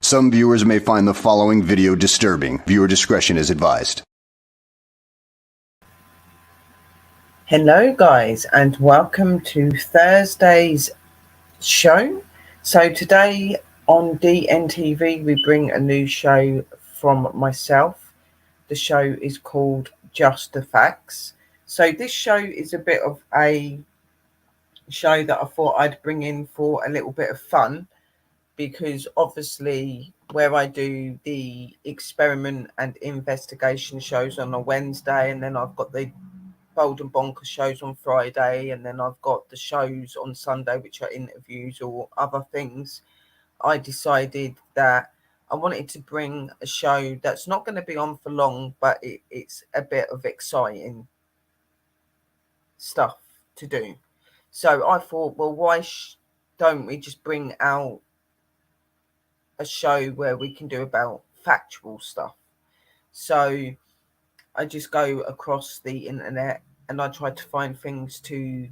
Some viewers may find the following video disturbing. Viewer discretion is advised. Hello guys, and welcome to Thursday's show. So today on DNTV we bring a new show from myself. The show is called Just the Facts. So this show is a bit of a show that I thought I'd bring in for a little bit of fun, because obviously where I do the experiment and investigation shows on a Wednesday, and then I've got the Bold and Bonkers shows on Friday, and then I've got the shows on Sunday which are interviews or other things, I decided that I wanted to bring a show that's not going to be on for long, but it's a bit of exciting stuff to do. So I thought, well, why don't we just bring out a show where we can do about factual stuff? So I just go across the internet and I try to find things to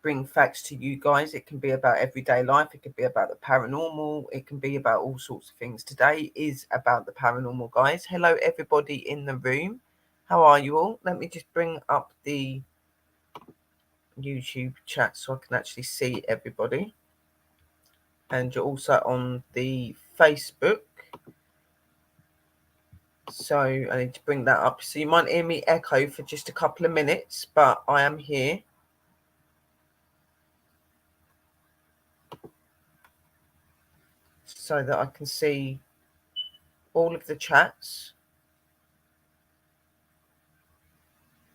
bring facts to you guys. It can be about everyday life, it could be about the paranormal, it can be about all sorts of things. Today is about the paranormal, guys. Hello everybody in the room, how are you all? Let me just bring up the YouTube chat so I can actually see everybody. And you're also on the Facebook, so I need to bring that up. So you might hear me echo for just a couple of minutes, but I am here. So that I can see all of the chats.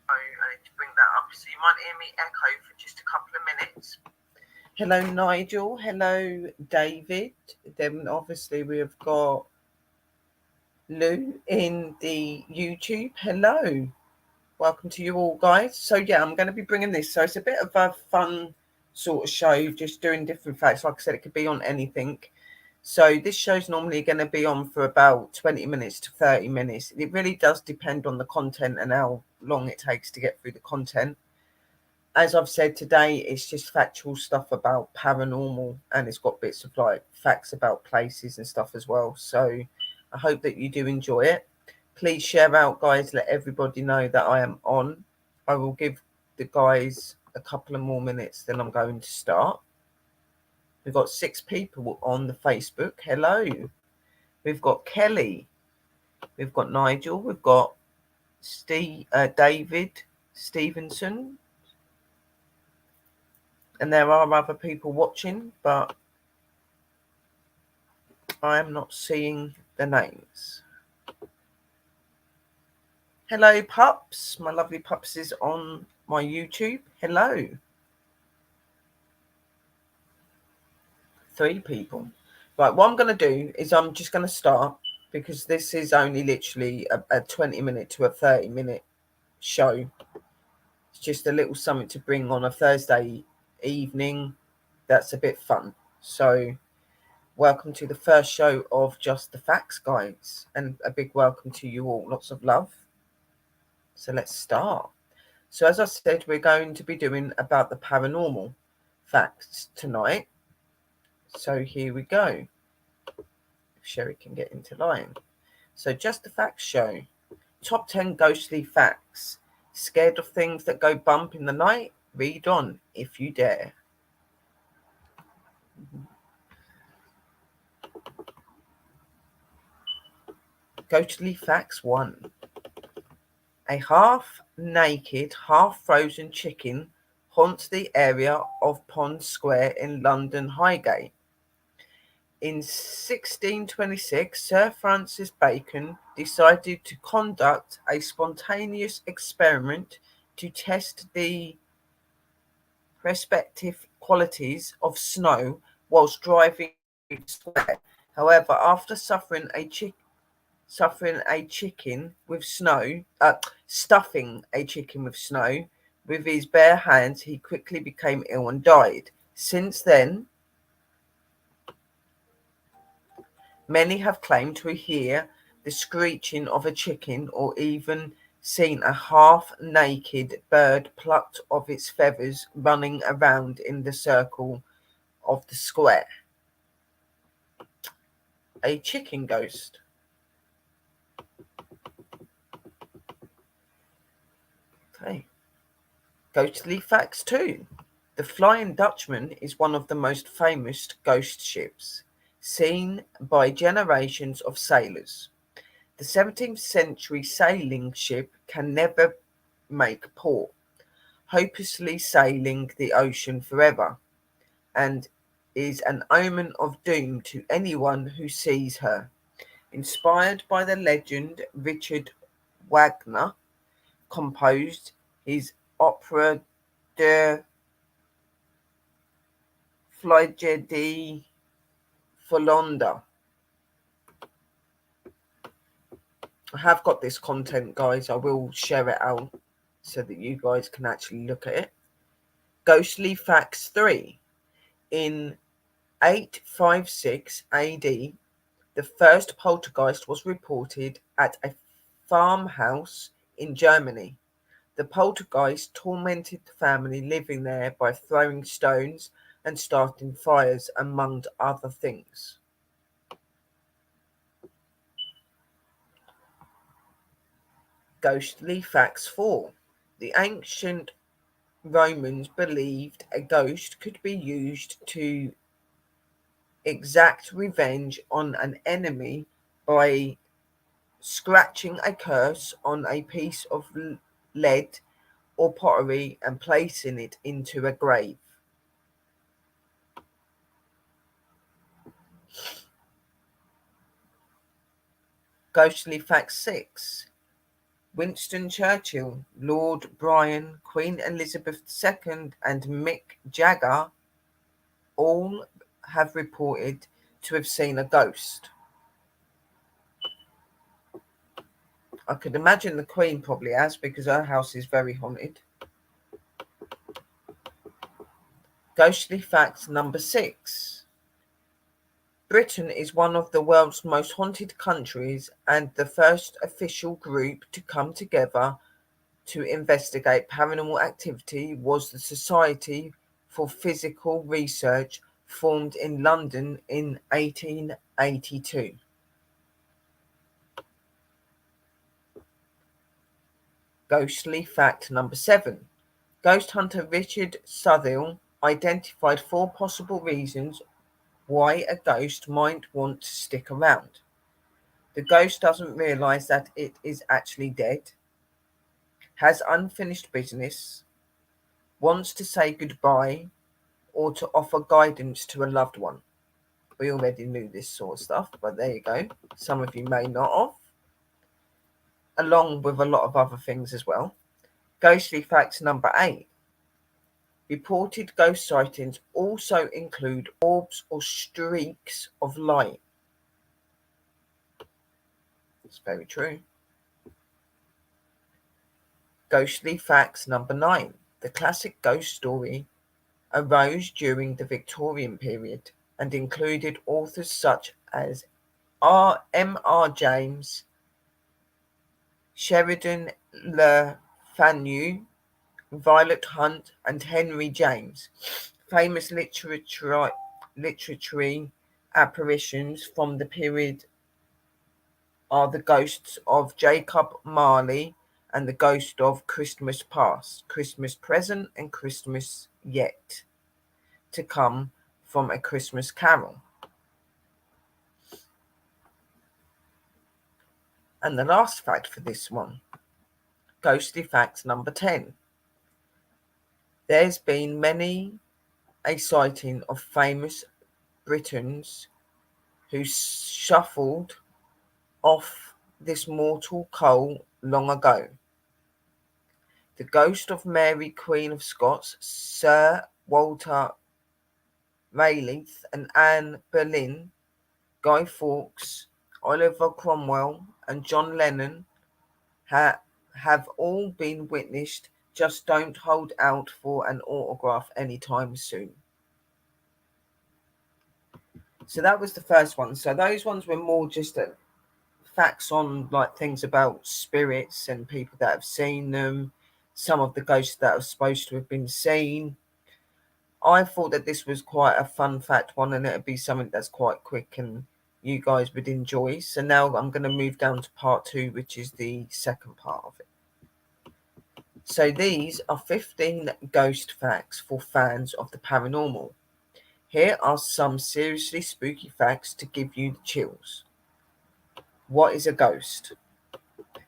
So I need to bring that up. So you might hear me echo for just a couple of minutes. Hello Nigel, hello David. Then obviously we have got Lou in the YouTube. Hello. Welcome to you all, guys. So yeah, I'm going to be bringing this. So it's a bit of a fun sort of show, just doing different facts. Like I said, it could be on anything. So this show's normally going to be on for about 20 minutes to 30 minutes. It really does depend on the content and how long it takes to get through the content. As I've said, today it's just factual stuff about paranormal, and it's got bits of like facts about places and stuff as well. So I hope that you do enjoy it. Please share out, guys. Let everybody know that I am on. I will give the guys a couple of more minutes, then I'm going to start. We've got 6 people on the Facebook. Hello. We've got Kelly. We've got Nigel. We've got David Stevenson. And there are other people watching, but I am not seeing the names. Hello, Pups. My lovely Pups is on my YouTube. Hello. 3 people. Right, what I'm going to do is I'm just going to start, because this is only literally a 20-minute to a 30-minute show. It's just a little something to bring on a Thursday evening that's a bit fun. So welcome to the first show of Just the Facts, guys, and a big welcome to you all. Lots of love. So let's start. So as I said, we're going to be doing about the paranormal facts tonight. So here we go. If Sherry can get into line. So Just the Facts show. Top 10 ghostly facts. Scared of things that go bump in the night? Read on if you dare. Ghostly facts 1. A half-naked, half-frozen chicken haunts the area of Pond Square in London Highgate. In 1626, Sir Francis Bacon decided to conduct a spontaneous experiment to test the respective qualities of snow whilst driving through the square. However, after stuffing a chicken with snow with his bare hands, he quickly became ill and died. Since then, many have claimed to hear the screeching of a chicken, or even seen a half-naked bird plucked of its feathers running around in the circle of the square. a chicken ghost. Okay. Ghostly facts 2. The Flying Dutchman is one of the most famous ghost ships, seen by generations of sailors. The 17th century sailing ship can never make port, hopelessly sailing the ocean forever, and is an omen of doom to anyone who sees her. Inspired by the legend, Richard Wagner composed his opera De Flygede Folonder. I have got this content, guys. I will share it out so that you guys can actually look at it. Ghostly Facts 3. In 856 AD, the first poltergeist was reported at a farmhouse in Germany. The poltergeist tormented the family living there by throwing stones and starting fires, among other things. Ghostly Facts 4. The ancient Romans believed a ghost could be used to exact revenge on an enemy by scratching a curse on a piece of lead or pottery and placing it into a grave. Ghostly Fact 6. Winston Churchill, Lord Byron, Queen Elizabeth II, and Mick Jagger all have reported to have seen a ghost. I could imagine the Queen probably has, because her house is very haunted. Ghostly fact number 6. Britain is one of the world's most haunted countries, and the first official group to come together to investigate paranormal activity was the Society for Physical Research, formed in London in 1882. Ghostly fact number 7. Ghost hunter Richard Southall identified 4 possible reasons why a ghost might want to stick around. The ghost doesn't realise that it is actually dead, has unfinished business, wants to say goodbye, or to offer guidance to a loved one. We already knew this sort of stuff, but there you go. Some of you may not have, along with a lot of other things as well. Ghostly facts number 8. Reported ghost sightings also include orbs or streaks of light. It's very true. Ghostly facts number 9. The classic ghost story arose during the Victorian period and included authors such as M.R. James, Sheridan Le Fanu, Violet Hunt, and Henry James. Famous literary apparitions from the period are the ghosts of Jacob Marley and the ghost of Christmas Past, Christmas Present, and Christmas Yet to Come from A Christmas Carol. And the last fact for this one, ghostly fact number 10. There's been many a sighting of famous Britons who shuffled off this mortal coal long ago. The ghost of Mary Queen of Scots, Sir Walter Raleigh and Anne Boleyn, Guy Fawkes, Oliver Cromwell, and John Lennon have all been witnessed. Just don't hold out for an autograph anytime soon. So that was the first one. So those ones were more just facts on like things about spirits and people that have seen them, some of the ghosts that are supposed to have been seen. I thought that this was quite a fun fact one, and it'd be something that's quite quick and you guys would enjoy. So now I'm going to move down to part 2, which is the second part of it. So these are 15 ghost facts for fans of the paranormal. Here are some seriously spooky facts to give you the chills. What is a ghost?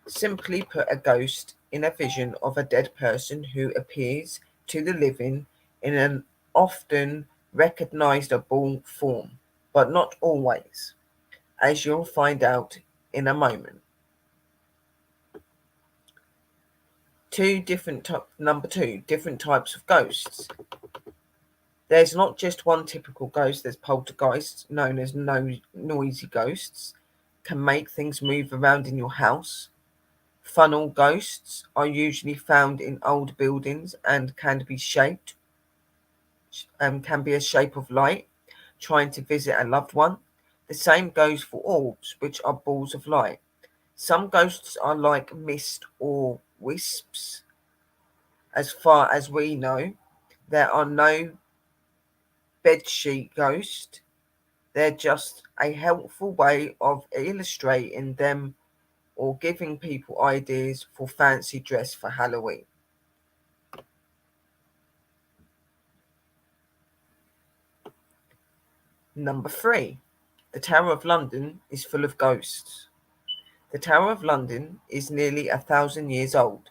Simply put, a ghost in a vision of a dead person who appears to the living in an often recognizable form, but not always, as you'll find out in a moment. Number 2, different types of ghosts. There's not just one typical ghost. There's poltergeists, known as noisy ghosts, can make things move around in your house. Funnel ghosts are usually found in old buildings and can be a shape of light, trying to visit a loved one. The same goes for orbs, which are balls of light. Some ghosts are like mist or wisps. As far as we know, there are no bedsheet ghosts. They're just a helpful way of illustrating them or giving people ideas for fancy dress for Halloween. Number 3, the Tower of London is full of ghosts. The Tower of London is nearly 1,000 years old,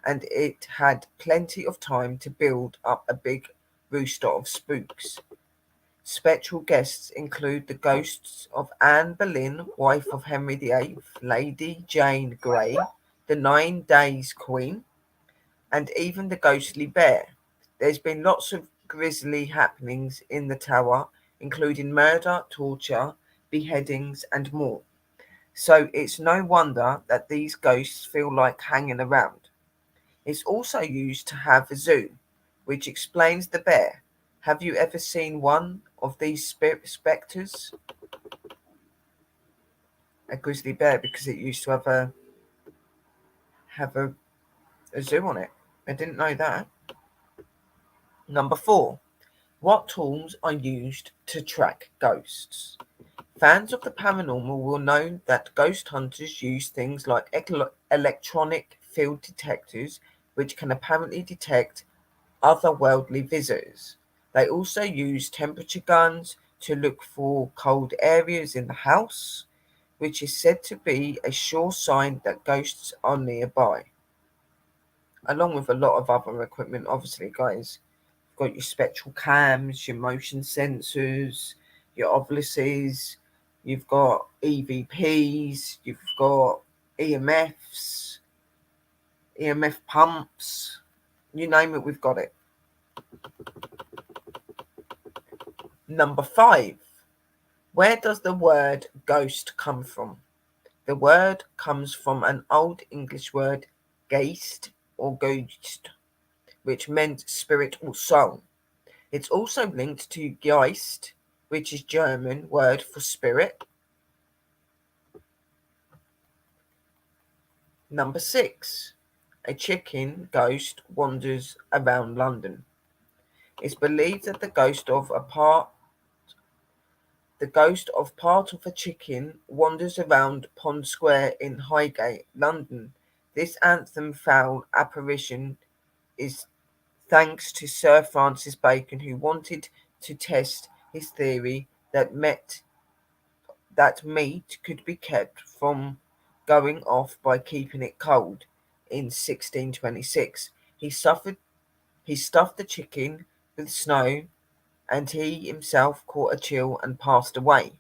and it had plenty of time to build up a big rooster of spooks. Spectral guests include the ghosts of Anne Boleyn, wife of Henry VIII, Lady Jane Grey, the 9 Days Queen, and even the ghostly bear. There's been lots of grisly happenings in the tower, including murder, torture, beheadings, and more. So it's no wonder that these ghosts feel like hanging around. It's also used to have a zoo, which explains the bear. Have you ever seen one of these spectres? A grizzly bear, because it used to have a zoo on it. I didn't know that. Number 4. What tools are used to track ghosts? Fans of the paranormal will know that ghost hunters use things like electronic field detectors, which can apparently detect otherworldly visitors. They also use temperature guns to look for cold areas in the house, which is said to be a sure sign that ghosts are nearby. Along with a lot of other equipment, obviously, guys. You've got your spectral cams, your motion sensors, your ovulices, you've got EVPs, you've got EMFs, EMF pumps, you name it, we've got it. Number 5. Where does the word ghost come from? The word comes from an Old English word, geist or ghost, which meant spirit or soul. It's also linked to Geist, which is German word for spirit. Number 6. A chicken ghost wanders around London. It's believed that the ghost of part of a chicken wanders around Pond Square in Highgate, London. This anthem foul apparition is thanks to Sir Francis Bacon, who wanted to test his theory that meat could be kept from going off by keeping it cold. In 1626, he stuffed the chicken with snow, and he himself caught a chill and passed away.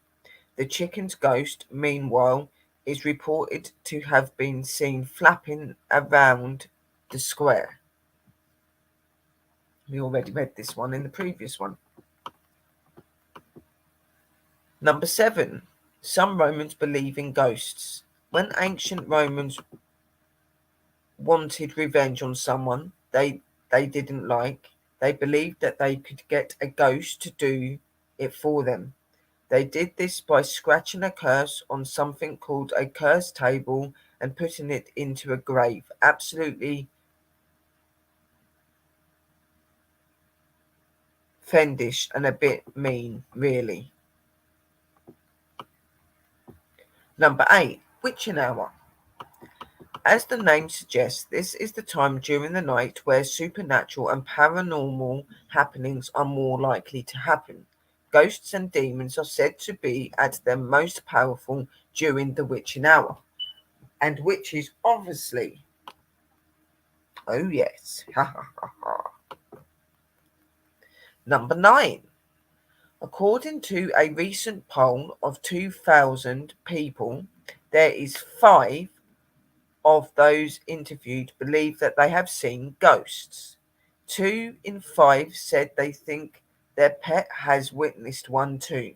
The chicken's ghost, meanwhile, is reported to have been seen flapping around the square. We already read this one in the previous one. Number 7. Some Romans believe in ghosts. When ancient Romans wanted revenge on someone they didn't like, they believed that they could get a ghost to do it for them. They did this by scratching a curse on something called a curse table and putting it into a grave. Absolutely fiendish and a bit mean, really. Number 8, witching hour. As the name suggests, this is the time during the night where supernatural and paranormal happenings are more likely to happen. Ghosts and demons are said to be at their most powerful during the witching hour. And witches, obviously. Oh, yes. Ha ha ha ha. Number 9. According to a recent poll of 2,000 people, there is 5 of those interviewed believe that they have seen ghosts. 2 in 5 said they think their pet has witnessed one too.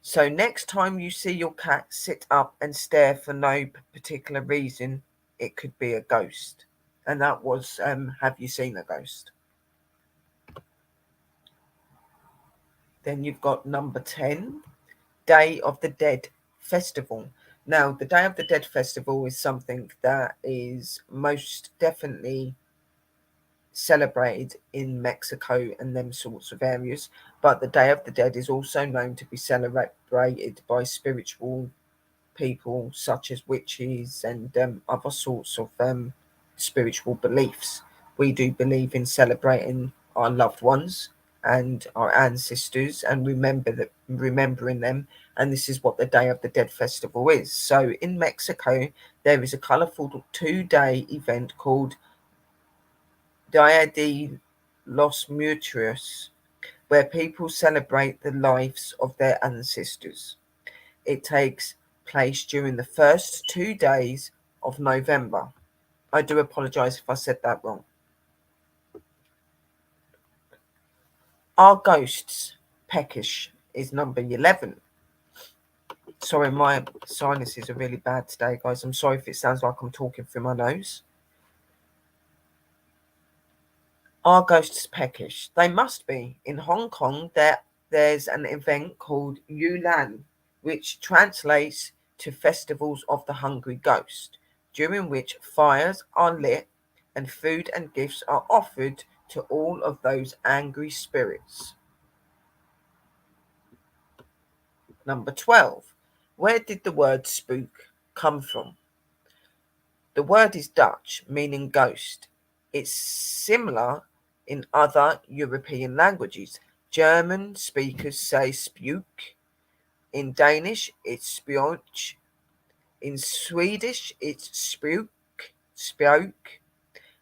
So next time you see your cat sit up and stare for no particular reason, it could be a ghost. And that was, have you seen a ghost? Then you've got number 10, Day of the Dead Festival. Now, the Day of the Dead Festival is something that is most definitely celebrated in Mexico and them sorts of areas. But the Day of the Dead is also known to be celebrated by spiritual people such as witches and other sorts of spiritual beliefs. We do believe in celebrating our loved ones and our ancestors and remembering them, and this is what the Day of the Dead festival is. So in Mexico there is a colorful 2-day event called Dia de los Muertos, where people celebrate the lives of their ancestors. It takes place during the first 2 days of November. I do apologise if I said that wrong. Are ghosts peckish is number 11. Sorry, my sinuses are really bad today, guys. I'm sorry if it sounds like I'm talking through my nose. Are ghosts peckish? They must be. In Hong Kong, there's an event called Yulan, which translates to Festivals of the Hungry Ghost, during which fires are lit and food and gifts are offered to all of those angry spirits. Number 12. Where did the word spook come from? The word is Dutch, meaning ghost. It's similar in other European languages. German speakers say spook. In Danish, it's spjorch. In Swedish, it's spjok.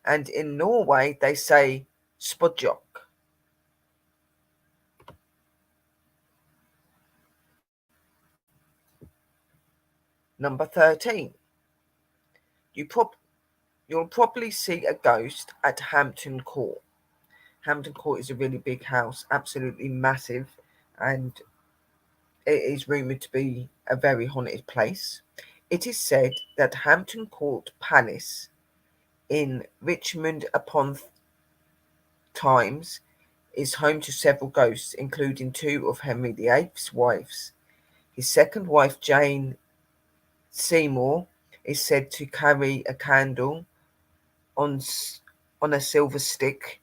And in Norway, they say spodjok. Number 13. You'll probably see a ghost at Hampton Court. Hampton Court is a really big house, absolutely massive, and it is rumoured to be a very haunted place. It is said that Hampton Court Palace in Richmond upon Thames is home to several ghosts, including 2 of Henry VIII's wives. His second wife, Jane Seymour, is said to carry a candle on, on a silver stick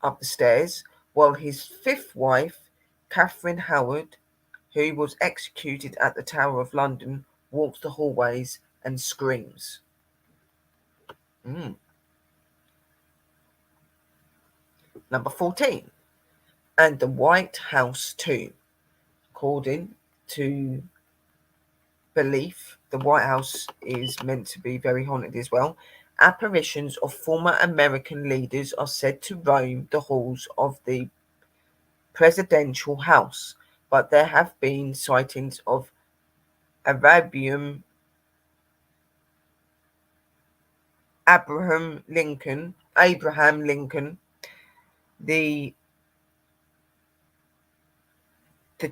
up the stairs, while his 5th wife, Catherine Howard, who was executed at the Tower of London, walks the hallways and screams. Number 14. And the White House too. According to belief, the White House is meant to be very haunted as well. Apparitions of former American leaders are said to roam the halls of the presidential house, but there have been sightings of Abraham Lincoln, the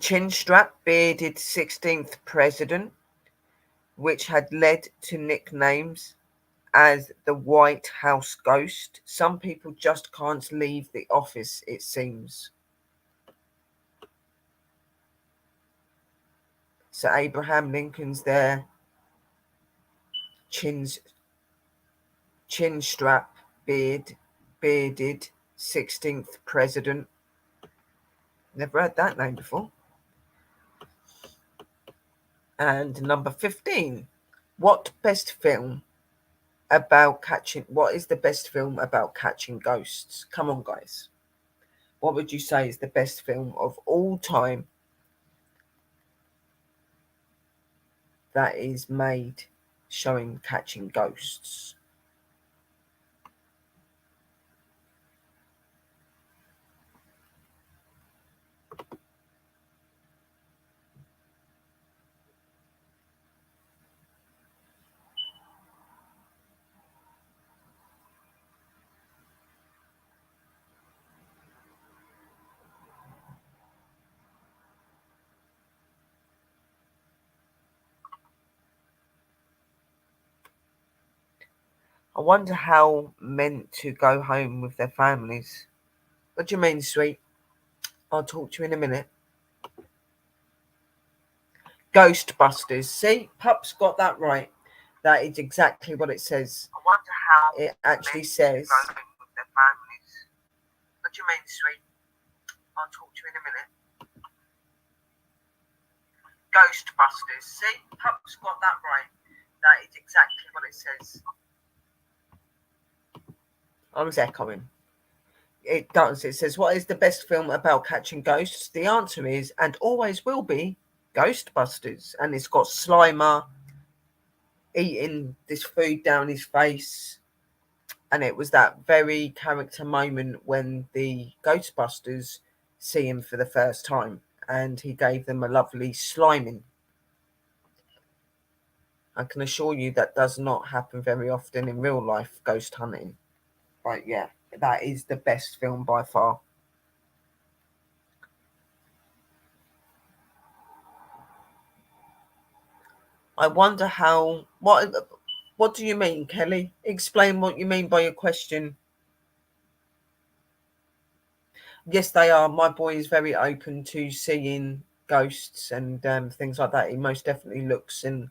chin-strap bearded 16th president, which had led to nicknames as the White House Ghost. Some people just can't leave the office, it seems. So Abraham Lincoln's there, chin strap, bearded 16th president. Never heard that name before. And number 15, what is the best film about catching ghosts? Come on, guys. What would you say is the best film of all time that is made showing catching ghosts? I wonder how meant to go home with their families. What do you mean, sweet? I'll talk to you in a minute. Ghostbusters. See, Pup's got that right. That is exactly what it says. I wonder how it actually says. Go home with their families. What do you mean, sweet? I'll talk to you in a minute. Ghostbusters. See, Pup's got that right. That is exactly what it says. I was echoing. It does. It says, what is the best film about catching ghosts? The answer is, and always will be, Ghostbusters. And it's got Slimer eating this food down his face. And it was that very character moment when the Ghostbusters see him for the first time. And he gave them a lovely sliming. I can assure you that does not happen very often in real life, ghost hunting. But yeah, that is the best film by far. I wonder how. What do you mean, Kelly? Explain what you mean by your question. Yes, they are. My boy is very open to seeing ghosts and things like that. He most definitely looks, and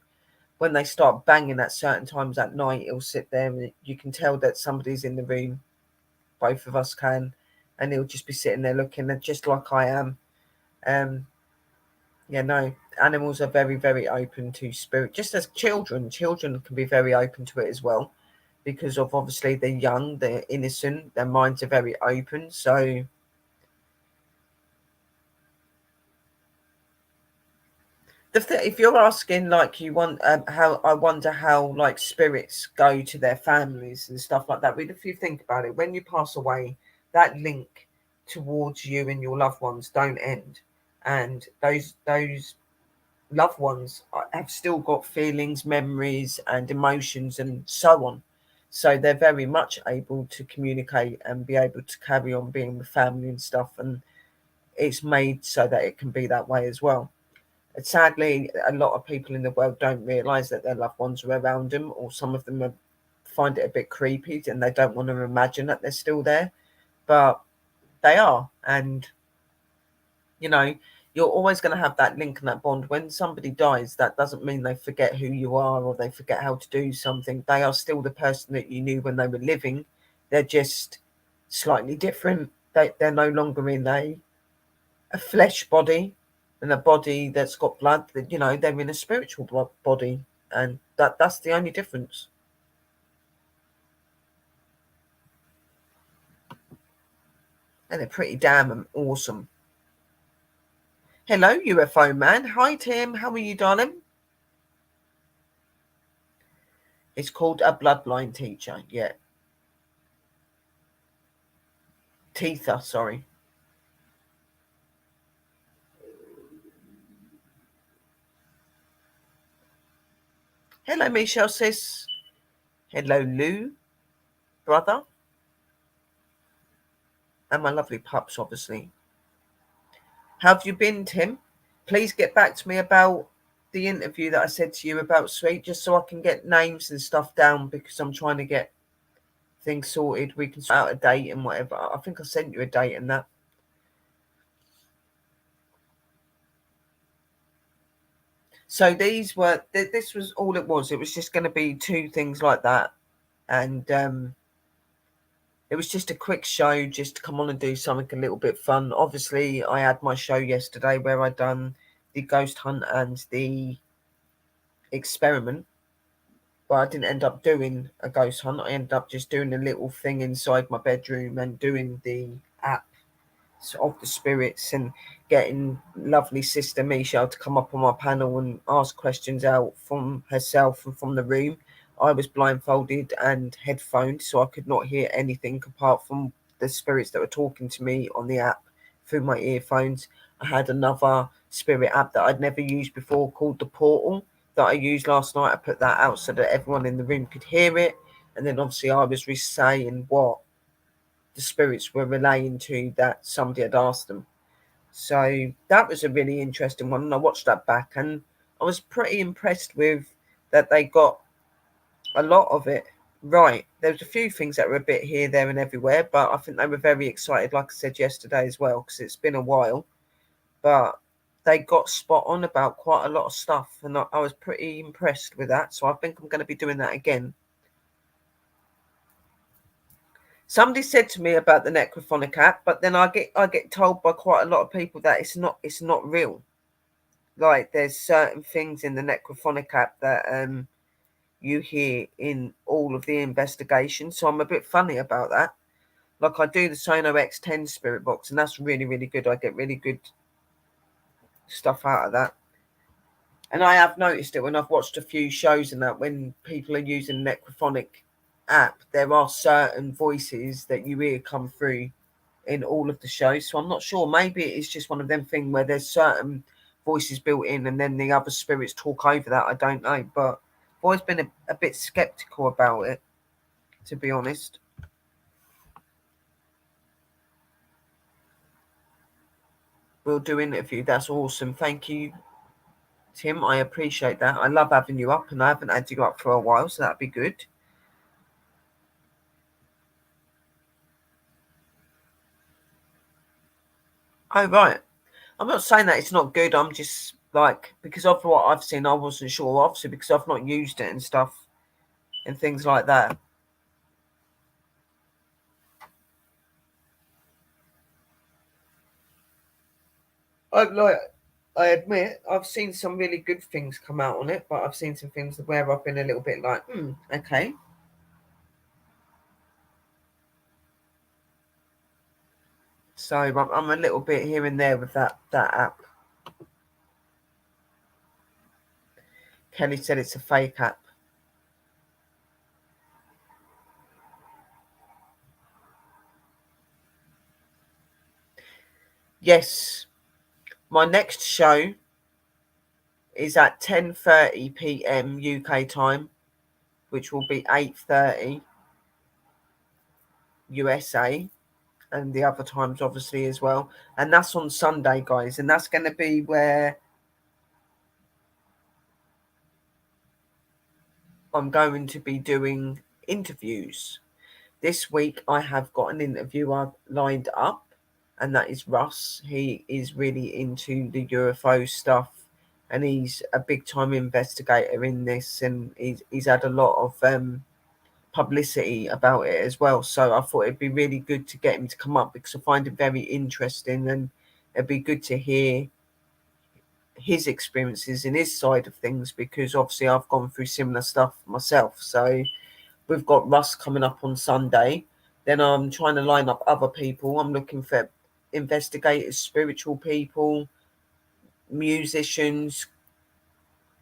when they start banging at certain times at night, he'll sit there and you can tell that somebody's in the room. Both of us can, and he'll just be sitting there looking, just like I am. Um, Yeah, no, animals are very, very open to spirit. Just as children can be very open to it as well, because of obviously they're young, they're innocent, their minds are very open. So if you're asking, like, you want how, I wonder how like spirits go to their families and stuff like that. But if you think about it, when you pass away, that link towards you and your loved ones don't end, and those loved ones have still got feelings, memories, and emotions, and so on. So they're very much able to communicate and be able to carry on being with family and stuff. And it's made so that it can be that way as well. And sadly, a lot of people in the world don't realise that their loved ones are around them, or some of them find it a bit creepy and they don't want to imagine that they're still there. But they are. And you know, you're always going to have that link and that bond. When somebody dies, that doesn't mean they forget who you are or they forget how to do something. They are still the person that you knew when they were living. They're just slightly different. They're no longer in a flesh body and a body that's got blood. That, they're in a spiritual body, and that's the only difference. And they're pretty damn awesome. Hello, UFO man. Hi, Tim. How are you, darling? It's called A Bloodline Teacher. Yeah. Teether, sorry. Hello, Michelle sis. Hello, Lou, brother. And my lovely pups, obviously. How have you been, Tim? Please get back to me about the interview that I said to you about Sweet, just so I can get names and stuff down, because I'm trying to get things sorted. We can sort out a date and whatever. I think I sent you a date and that. So this was all it was. It was just going to be two things like that. And it was just a quick show, just to come on and do something a little bit fun. Obviously, I had my show yesterday where I done the ghost hunt and the experiment, but I didn't end up doing a ghost hunt. I ended up just doing a little thing inside my bedroom and doing the app of the spirits and getting lovely sister Michelle to come up on my panel and ask questions out from herself and from the room. I was blindfolded and headphoned, so I could not hear anything apart from the spirits that were talking to me on the app through my earphones. I had another spirit app that I'd never used before called the Portal that I used last night. I put that out so that everyone in the room could hear it. And then obviously I was saying what the spirits were relaying to that somebody had asked them. So that was a really interesting one. And I watched that back and I was pretty impressed with that they got a lot of it right. There was a few things that were a bit here, there, and everywhere, but I think they were very excited, like I said yesterday as well, because it's been a while. But they got spot on about quite a lot of stuff, and I was pretty impressed with that. So I think I'm going to be doing that again. Somebody said to me about the necrophonic app, but then I get told by quite a lot of people that it's not real. Like there's certain things in the necrophonic app that you hear in all of the investigations. So I'm a bit funny about that. Like I do the Sono X10 spirit box, and that's really, really good. I get really good stuff out of that. And I have noticed it when I've watched a few shows and that when people are using the necrophonic app, there are certain voices that you hear come through in all of the shows. So I'm not sure. Maybe it's just one of them things where there's certain voices built in and then the other spirits talk over that. I don't know. But I've always been a bit skeptical about it, to be honest. We'll do interview. That's awesome. Thank you, Tim. I appreciate that. I love having you up, and I haven't had you up for a while, so that'd be good. Oh, right. I'm not saying that it's not good. I'm just like, because of what I've seen, I wasn't sure, obviously, because I've not used it and stuff and things like that. Like, I admit, I've seen some really good things come out on it, but I've seen some things where I've been a little bit like, okay. So I'm a little bit here and there with that app. Kelly said it's a fake app. Yes, my next show is at 10:30 p.m. UK time, which will be 8:30 USA, and the other times obviously as well. And that's on Sunday, guys. And that's going to be where I'm going to be doing interviews. This week I have got an interviewer lined up, and that is Russ. He is really into the UFO stuff, and he's a big time investigator in this, and he's had a lot of publicity about it as well. So I thought it'd be really good to get him to come up because I find it very interesting, and it'd be good to hear his experiences and his side of things because obviously I've gone through similar stuff myself. So we've got Russ coming up on Sunday. Then I'm trying to line up other people. I'm looking for investigators, spiritual people, musicians,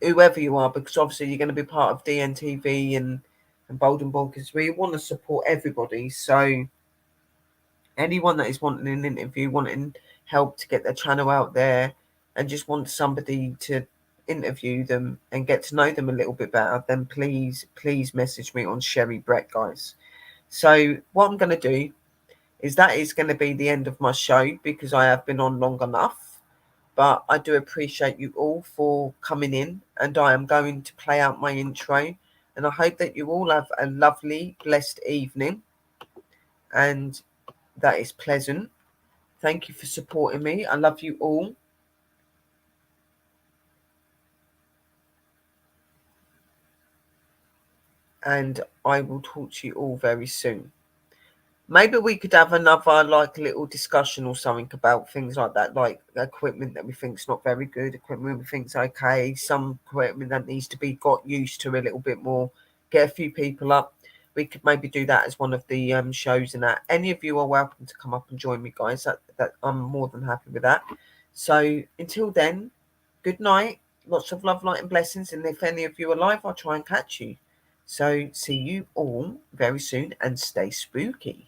whoever you are, because obviously you're going to be part of DNTV and Bolden Bonkers. We want to support everybody. So anyone that is wanting an interview, wanting help to get their channel out there, and just want somebody to interview them and get to know them a little bit better, then please message me on Sherry Brett, guys. So what I'm going to do is that is going to be the end of my show because I have been on long enough. But I do appreciate you all for coming in, and I am going to play out my intro. And I hope that you all have a lovely, blessed evening, and that is pleasant. Thank you for supporting me. I love you all. And I will talk to you all very soon. Maybe we could have another like little discussion or something about things like that, like equipment that we think's not very good, equipment we think's okay, some equipment that needs to be got used to a little bit more. Get a few people up. We could maybe do that as one of the shows, and that any of you are welcome to come up and join me, guys. That I'm more than happy with that. So until then, good night. Lots of love, light, and blessings. And if any of you are alive, I'll try and catch you. So see you all very soon, and stay spooky.